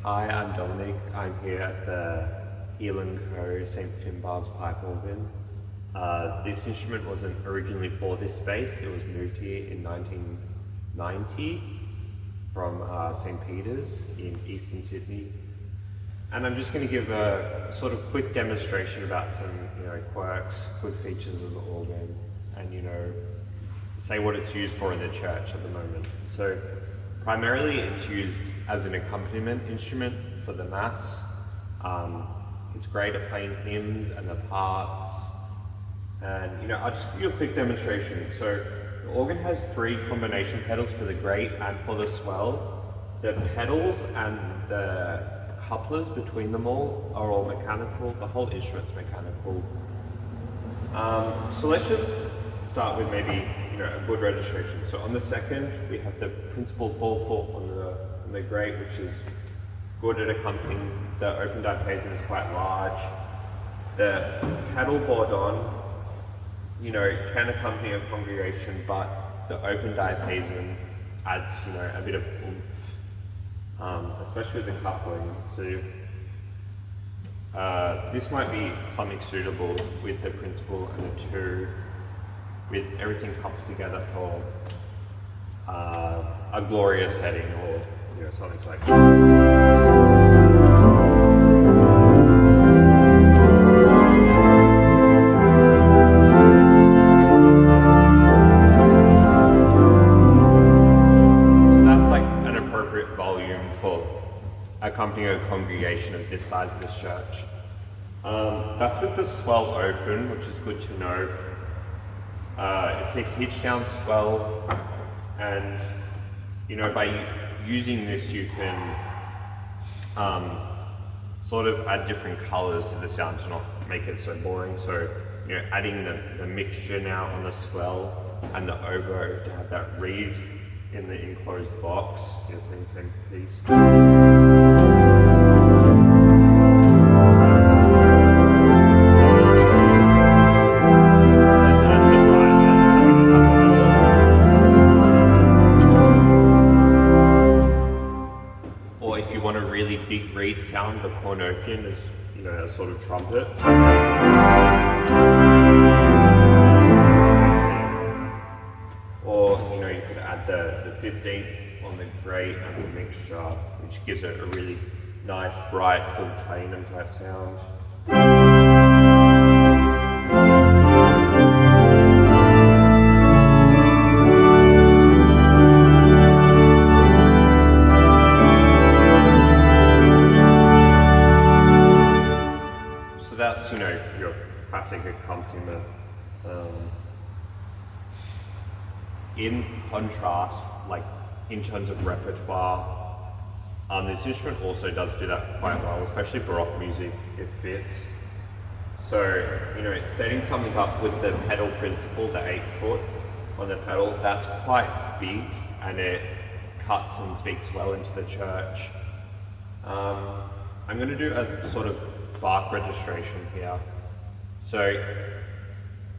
Hi, I'm Dominic. I'm here at the Hele Co. St. Finbar's pipe organ. This instrument wasn't originally for this space. It was moved here in 1990 from St. Peter's in eastern Sydney. And I'm just going to give a sort of quick demonstration about some, quirks, good features of the organ, and say what it's used for in the church at the moment. So primarily it's used as an accompaniment instrument for the Mass. It's great at playing hymns and the parts. And I'll just give you a quick demonstration. So the organ has 3 combination pedals for the grate and for the swell. The pedals and the couplers between them all are all mechanical. The whole instrument's mechanical. So let's just start with maybe a good registration. So on the second, we have the principal 4/4 on the grate, which is good at accompanying. The open diapason is quite large. The pedal board on, can accompany a congregation, but the open diapason adds, a bit of oomph, especially with the coupling. So this might be something suitable with the principal and the 2, with everything coupled together for a glorious setting, or something like that. Volume for accompanying a congregation of this size of this church. That's with the swell open, which is good to know. It's a hitch down swell, and by using this you can sort of add different colors to the sound to not make it so boring. So adding the mixture now on the swell and the oboe to have that reed in the enclosed box, playing the same piece. Or if you want a really big reed sound, the cornopian is, a sort of trumpet. Or, you could add the 15th on the grate and the mixture, which gives it a really nice, bright, full plenum type sound. So that's, your classic accompaniment. In contrast, like in terms of repertoire, this instrument also does do that quite well, especially Baroque music, it fits. So, setting something up with the pedal principle, the 8-foot on the pedal, that's quite big, and it cuts and speaks well into the church. I'm going to do a sort of Bach registration here. So,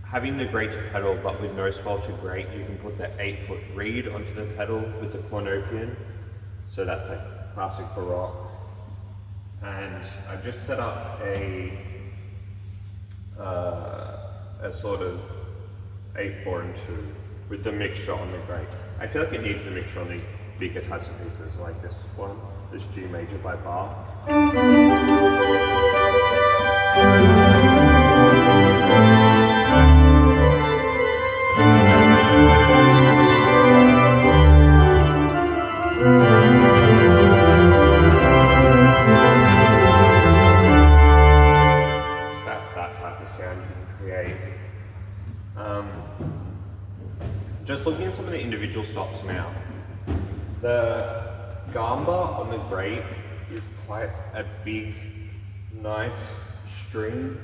having the grate to pedal, but with no swell to grate, you can put the 8-foot reed onto the pedal with the cornopian. So that's like classic Baroque. And I've just set up a sort of 8/4 and 2 with the mixture on the grate. I feel like it needs the mixture on these bigger types of pieces, like this one, this G major by Bach. Just looking at some of the individual stops now, the gamba on the grate is quite a big, nice string,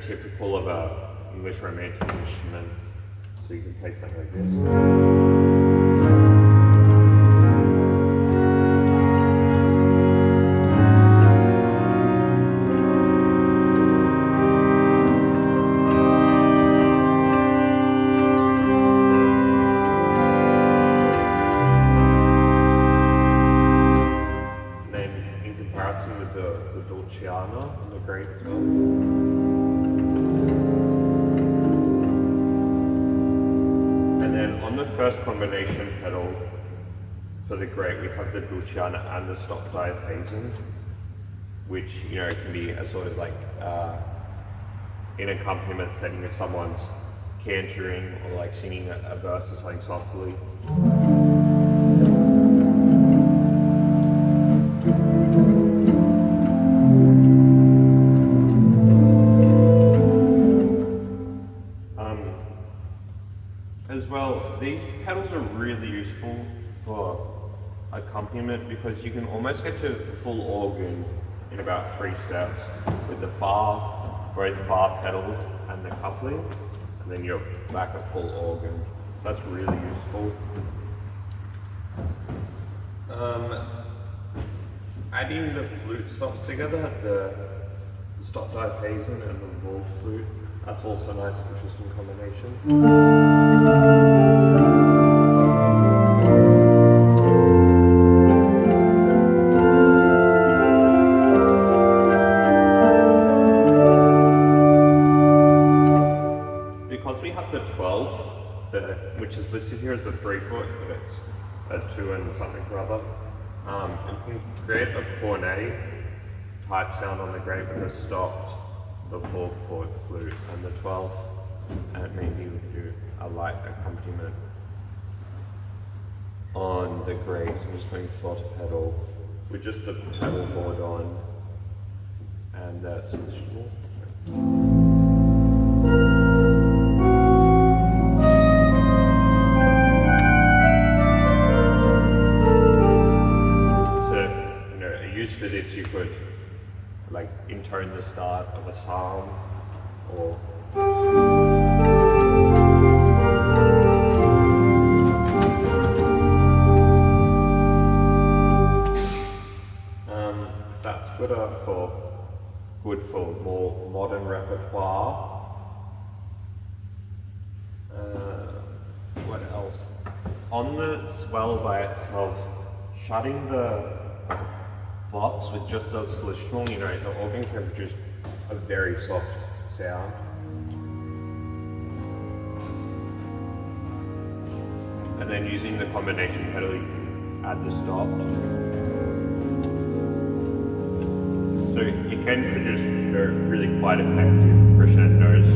typical of a English romantic instrument. So you can play something like this. on the grate as well. And then on the first combination pedal for the grate, we have the Dulciana and the stop diapason, which can be a sort of like in accompaniment setting if someone's cantering or like singing a verse or something softly. As well, these pedals are really useful for accompaniment because you can almost get to full organ in about 3 steps with the both far pedals and the coupling, and then you're back at full organ. So that's really useful. Adding the flute stops together, the stop diapason and the vault flute, that's also a nice, interesting combination. The 12, which is listed here as a 3-foot, but it's a 2 and something or other. And can create a cornet type sound on the grate with a stopped, the 4-foot flute, and the 12, and maybe we can do a light accompaniment on the grate. So I'm just going to pedal with just the pedal board on, and that's additional. For this, you could like intone the start of a psalm, or that's good for more modern repertoire. What else? On the swell by itself, shutting the box with just a solutional, the organ can produce a very soft sound. And then using the combination pedal, you can add the stop. So it can produce really quite effective crescendos.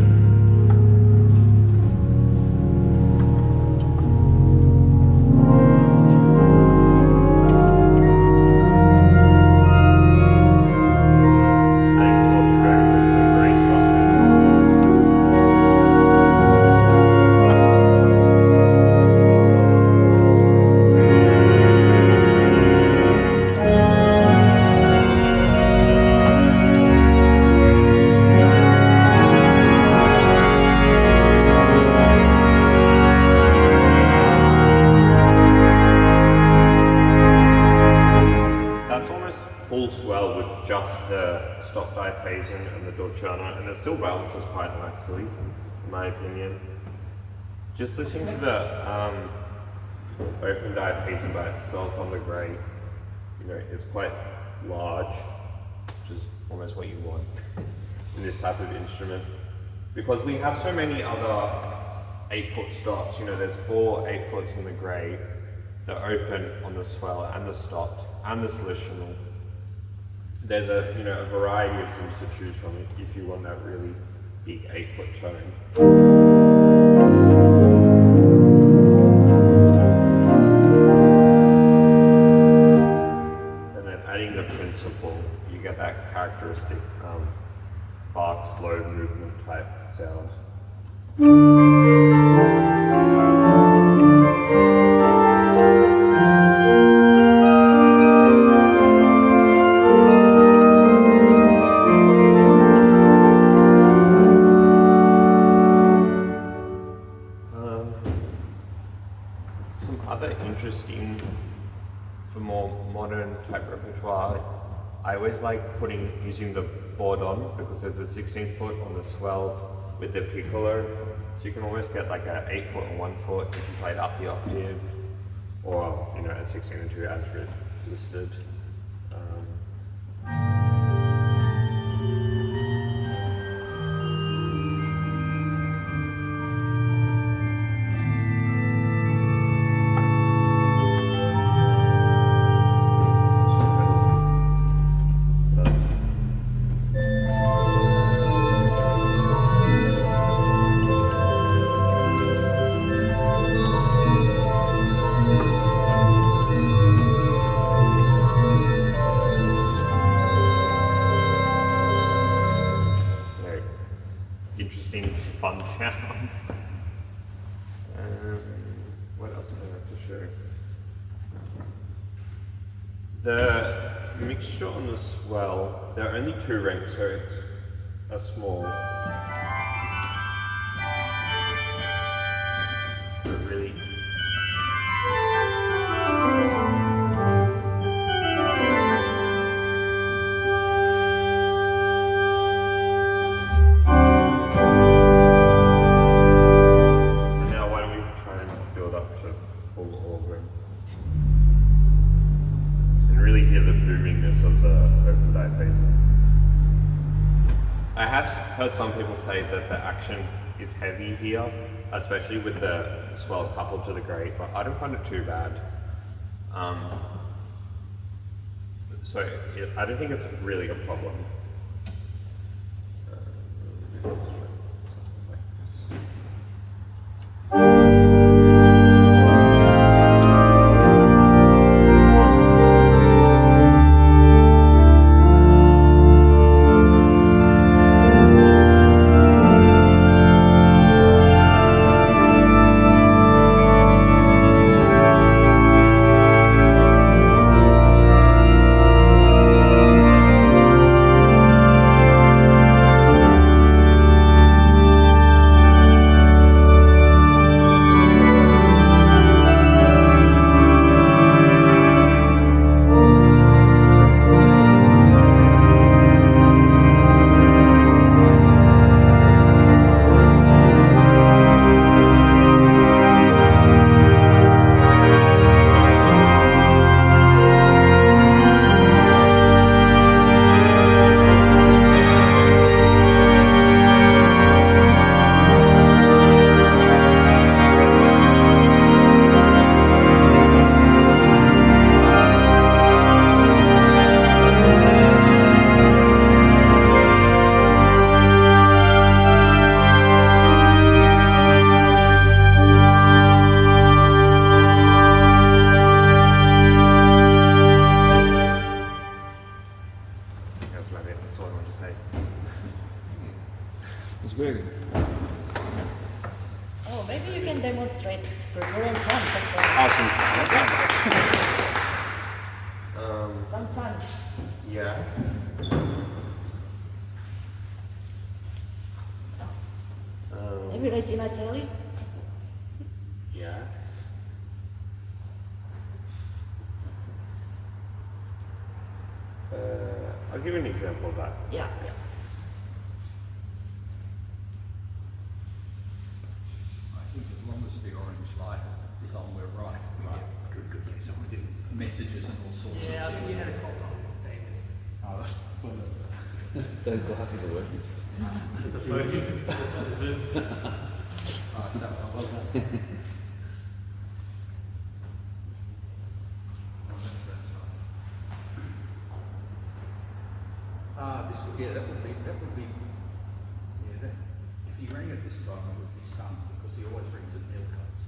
Stop diapason and the Dulciana, and it still balances quite nicely, in my opinion. Just listening to the open diapason by itself on the grate, it's quite large, which is almost what you want in this type of instrument. Because we have so many other 8-foot stops, there's 4 8-foots in the grate, the open on the swell and the stopped and the solutional. There's a variety of things to choose from if you want that really big 8-foot tone. And then adding the principal, you get that characteristic Bach slow movement type sound. Interesting for more modern type repertoire, I always like using the board on because there's a 16-foot on the swell with the piccolo, so you can almost get like a 8-foot and 1-foot if you played up the octave, or a 16 and 2 as listed. to show. The mixture on the swell, there are only 2 ranks, so it's a small. But really. And now why don't we try and build up to full organ? You can really hear the boomingness of the open diapason. I have heard some people say that the action is heavy here, especially with the swell coupled to the grate, but I don't find it too bad. So I don't think it's really a problem. It's weird. Oh, maybe you can demonstrate Gregorian chants as well. Awesome. Some chants. Yeah. Maybe Regina Celli. Yeah. I'll give you an example of that. Yeah. I think as long as the orange light is on, we're right. We get good messages and all sorts of things. I think you had a call on David. Oh, Those glasses are working. There's a phone. There's Zoom. oh, it's that one. Well done. Oh, that's that side. This would, yeah, that would be, yeah, that, if he rang at this time, it would be sun, because he always rings at meal times.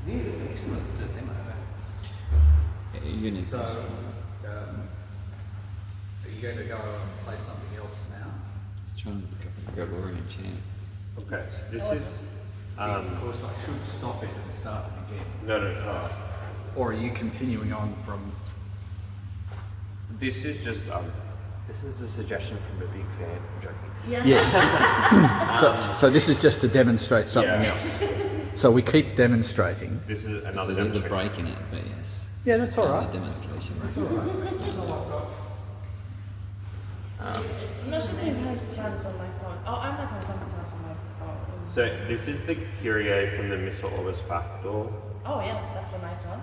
Yeah, excellent demo. Yeah, unique. So, are you going to go and play something else now? Just trying to pick up a Gregorian chant. Okay, so this is. Of course, I should stop it and start it again. No. Or are you continuing on from? This is just this is a suggestion from a big fan. I'm joking. Yeah. Yes. so this is just to demonstrate something Yeah. else. So we keep demonstrating. This is So another there's a demonstration. break in it, but yes. Yeah, that's all right. A demonstration. I'm not sure if I have chants on my phone. Oh, I might have some chants on my phone. So this is the Kyrie from the Missa Orbis Factor. Oh yeah, that's a nice one.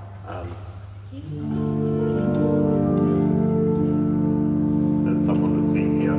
That someone would sing here.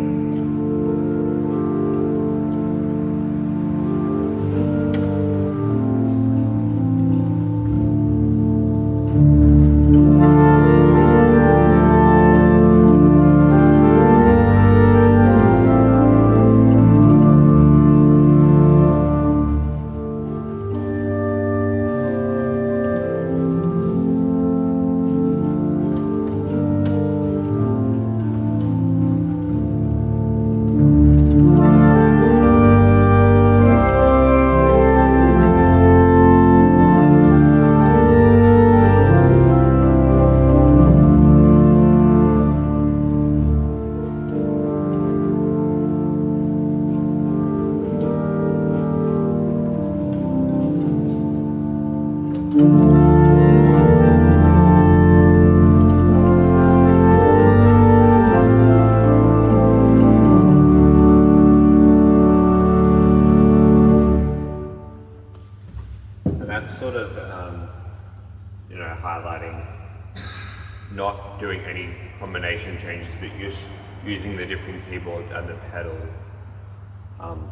not doing any combination changes, but just using the different keyboards and the pedal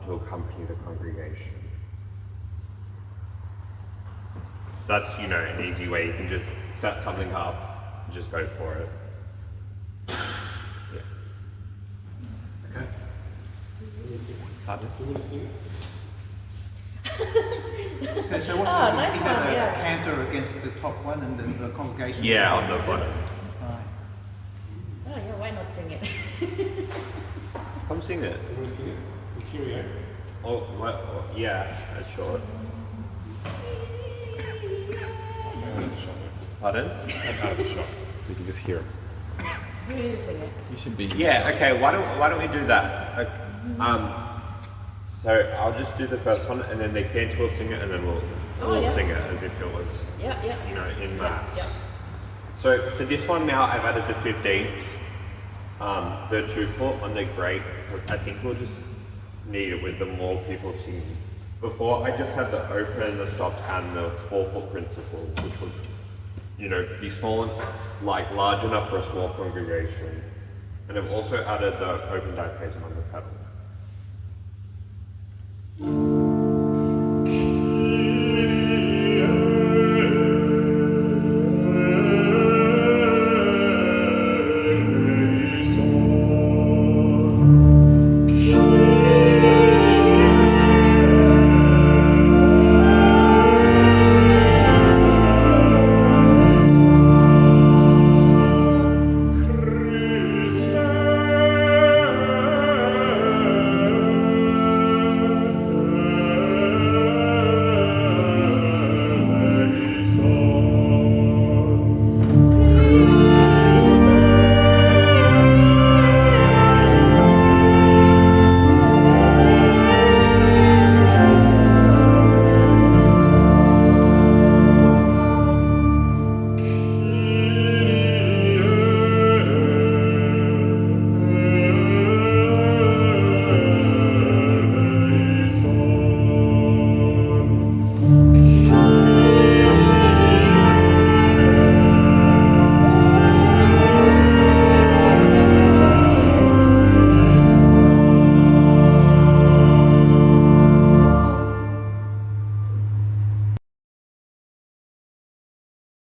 to accompany the congregation. So that's, you know, an easy way you can just set something up and just go for it. Yeah. Okay. Pardon? So what's Oh, the, nice is that one, a yes. cantor against the top one and the congregation? Yeah, on the bottom. Right. Oh yeah, why not sing it? Come sing it. You want to sing it? The Kyrie? Oh, what? Oh, yeah, that's short. I'll sing out of the shot. Pardon? Out of the shot. So you can just hear it. You need to sing it. You should be. Yeah, okay, why don't we do that? So I'll just do the first one and then the cantor will sing it and then we'll all yeah. sing it as if it was, Yeah, yeah. you know, in Yeah, maths. yeah. So for this one now I've added the 15th, the 2-foot on the grate, because I think we'll just need it with the more people singing. Before I just had the open, the stop and the 4-foot principle, which would, you know, be small and like large enough for a small congregation. And I've also added the open diapason on the pedal.